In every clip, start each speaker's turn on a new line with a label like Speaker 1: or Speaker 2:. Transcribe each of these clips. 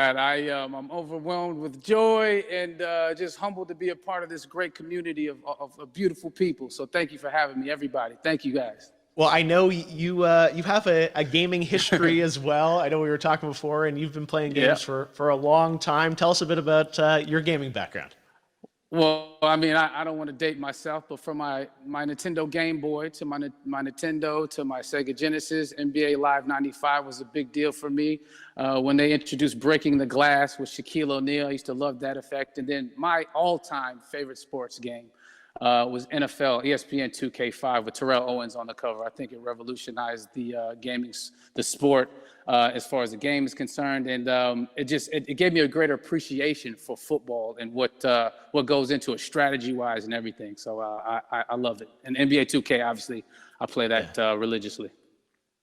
Speaker 1: I'm overwhelmed with joy and just humbled to be a part of this great community of beautiful people. So thank you for having me, everybody. Thank you, guys.
Speaker 2: Well, I know you have a gaming history as well. I know we were talking before, and you've been playing games for a long time. Tell us a bit about your gaming background.
Speaker 1: Well, I mean, I don't want to date myself, but from my Nintendo Game Boy to my Nintendo to my Sega Genesis, NBA Live 95 was a big deal for me. When they introduced Breaking the Glass with Shaquille O'Neal, I used to love that effect. And then my all-time favorite sports game was NFL ESPN 2K5 with Terrell Owens on the cover. I think it revolutionized the sport as far as the game is concerned, and it gave me a greater appreciation for football and what goes into it strategy-wise and everything. So I love it. And NBA 2K, obviously, I play that religiously.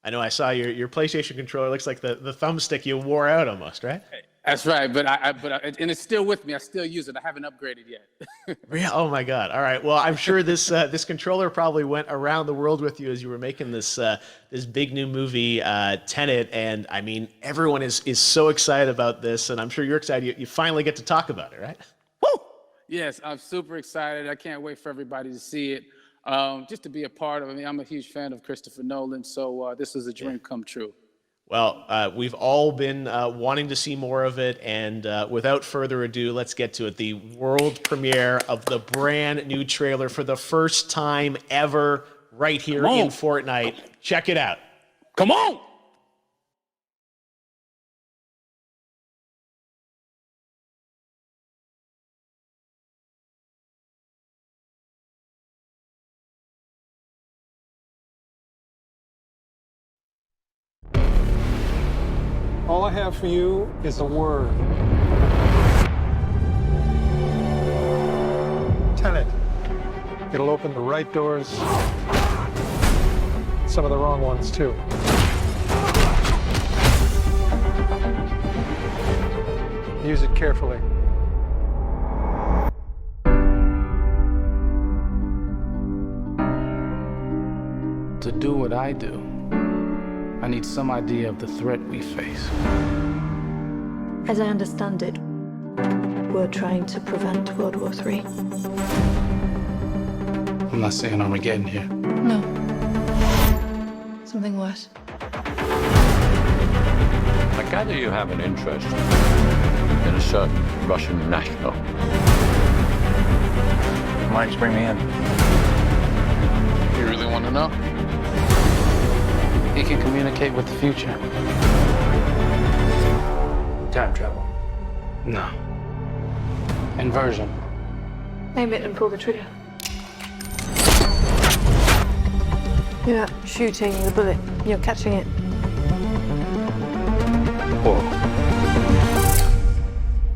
Speaker 2: I know I saw your PlayStation controller. Looks like the thumbstick you wore out almost, right?
Speaker 1: That's right, but and it's still with me. I still use it. I haven't upgraded yet.
Speaker 2: Yeah. Oh my God. All right. Well, I'm sure this this controller probably went around the world with you as you were making this this big new movie, Tenet, and I mean everyone is so excited about this, and I'm sure you're excited. You finally get to talk about it, right?
Speaker 1: Woo! Yes, I'm super excited. I can't wait for everybody to see it. Just to be a part of it. I mean, I'm a huge fan of Christopher Nolan, so this is a dream come true.
Speaker 2: Well, we've all been wanting to see more of it, and without further ado, let's get to it. The world premiere of the brand new trailer for the first time ever right here in Fortnite. Check it out.
Speaker 1: Come on!
Speaker 3: All I have for you is a word. Tenet. It'll open the right doors, some of the wrong ones too. Use it carefully.
Speaker 1: To do what I do, I need some idea of the threat we face.
Speaker 4: As I understand it, we're trying to prevent World War III.
Speaker 1: I'm not saying Armageddon here.
Speaker 4: No. Something worse.
Speaker 5: I gather you have an interest in a certain Russian national.
Speaker 6: Why don't you bring me in?
Speaker 1: You really want to know? He can communicate with the future.
Speaker 6: Time travel.
Speaker 1: No. Inversion.
Speaker 4: Aim it and pull the trigger. You're not shooting the bullet, you're catching it.
Speaker 6: Whoa.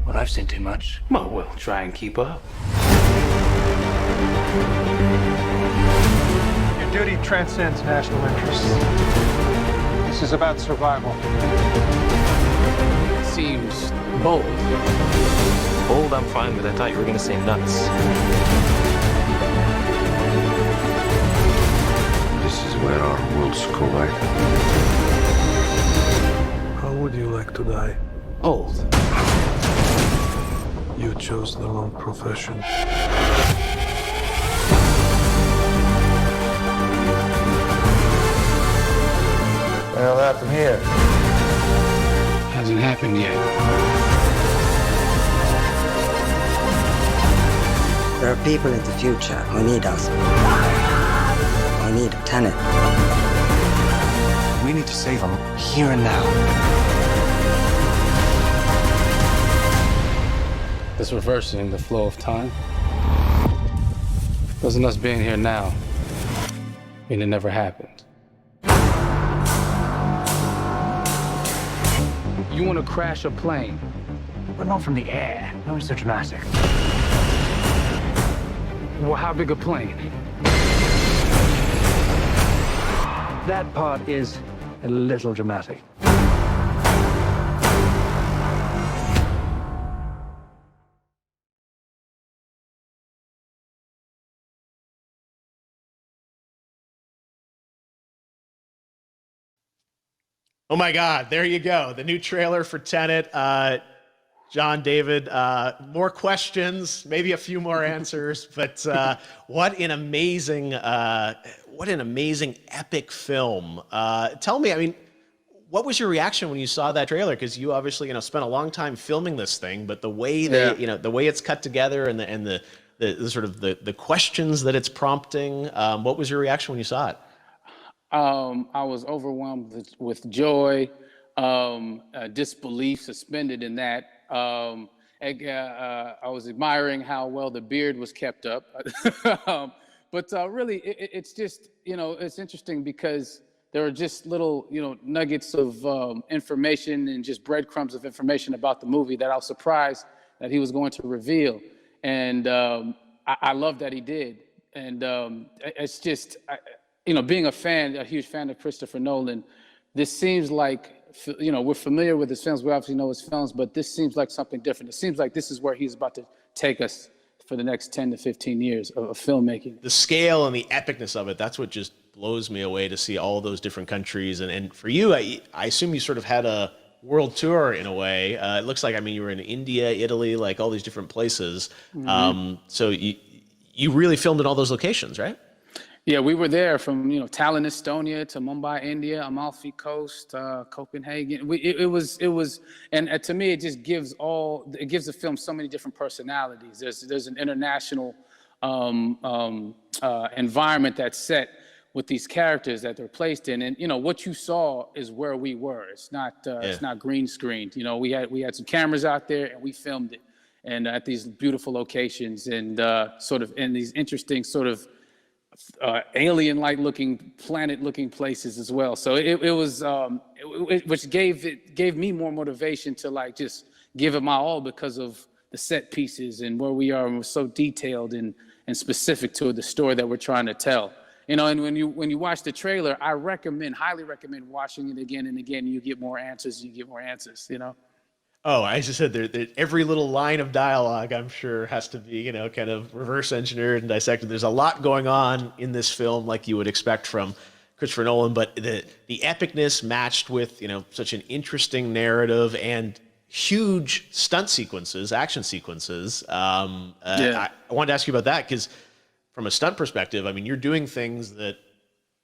Speaker 6: Well, I've seen too much.
Speaker 1: Well, we'll try and keep up.
Speaker 3: Your duty transcends national interests. This is about survival.
Speaker 1: Seems bold.
Speaker 6: Bold, I'm fine with. I thought you were going to say nuts.
Speaker 7: This is where our worlds collide.
Speaker 3: How would you like to die?
Speaker 1: Old.
Speaker 3: You chose the wrong profession.
Speaker 7: What happened here?
Speaker 1: Hasn't happened yet.
Speaker 8: There are people in the future who need us. We need Tenet.
Speaker 6: We need to save them here and now.
Speaker 1: This reversing the flow of time. Doesn't us being here now mean it never happened? You want to crash a plane?
Speaker 6: But not from the air. No one's so dramatic.
Speaker 1: Well, how big a plane?
Speaker 6: That part is a little dramatic.
Speaker 2: Oh my God, there you go. The new trailer for Tenet. John, David, more questions, maybe a few more answers, but what an amazing epic film. Tell me, I mean, what was your reaction when you saw that trailer? Because you obviously, spent a long time filming this thing, but the way the way it's cut together and the sort of the questions that it's prompting, what was your reaction when you saw it?
Speaker 1: I was overwhelmed with joy, disbelief, suspended in that. I was admiring how well the beard was kept up. But really, it's just, it's interesting because there are just little, nuggets of information and just breadcrumbs of information about the movie that I was surprised that he was going to reveal. And I love that he did. And it's just, being a huge fan of Christopher Nolan, this seems like, we're familiar with his films. We obviously know his films, but this seems like something different. It seems like this is where he's about to take us for the next 10 to 15 years of filmmaking. The
Speaker 2: scale and the epicness of it, that's what just blows me away, to see all those different countries. And for you, I assume you sort of had a world tour in a way. It looks like, you were in India, Italy, like all these different places. Mm-hmm. So you really filmed in all those locations, right?
Speaker 1: Yeah, we were there from Tallinn, Estonia, to Mumbai, India, Amalfi Coast, Copenhagen. It was, and to me, it just gives the film so many different personalities. There's an international environment that's set with these characters that they're placed in, and what you saw is where we were. It's not green screened. We had some cameras out there and we filmed it, and at these beautiful locations and sort of in these interesting sort of alien-like looking, planet-looking places as well. So it was, which gave me more motivation to just give it my all because of the set pieces and where we are, and we're so detailed and specific to the story that we're trying to tell. And when you watch the trailer, I highly recommend watching it again and again. You get more answers. Oh,
Speaker 2: I just said that every little line of dialogue, I'm sure, has to be, kind of reverse engineered and dissected. There's a lot going on in this film, like you would expect from Christopher Nolan, but the epicness matched with, such an interesting narrative and huge stunt sequences, action sequences. I wanted to ask you about that because from a stunt perspective, you're doing things that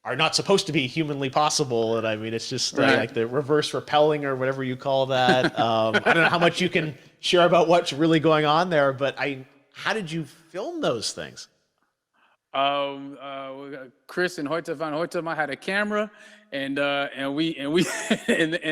Speaker 2: are not supposed to be humanly possible. And it's just like the reverse rappelling or whatever you call that. I don't know how much you can share about what's really going on there, but how did you film those things?
Speaker 1: Chris and Hoyte van Hoytema had a camera and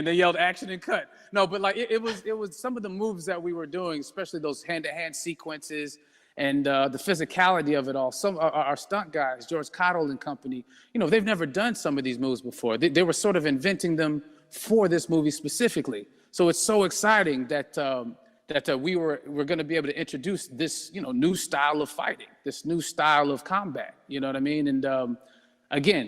Speaker 1: they yelled action and cut. No, but it was some of the moves that we were doing, especially those hand-to-hand sequences, and the physicality of it all. Some our stunt guys, George Cottle and company, they've never done some of these moves before. They were sort of inventing them for this movie specifically. So it's so exciting that we're going to be able to introduce this new style of fighting, this new style of combat. You know what I mean? And again,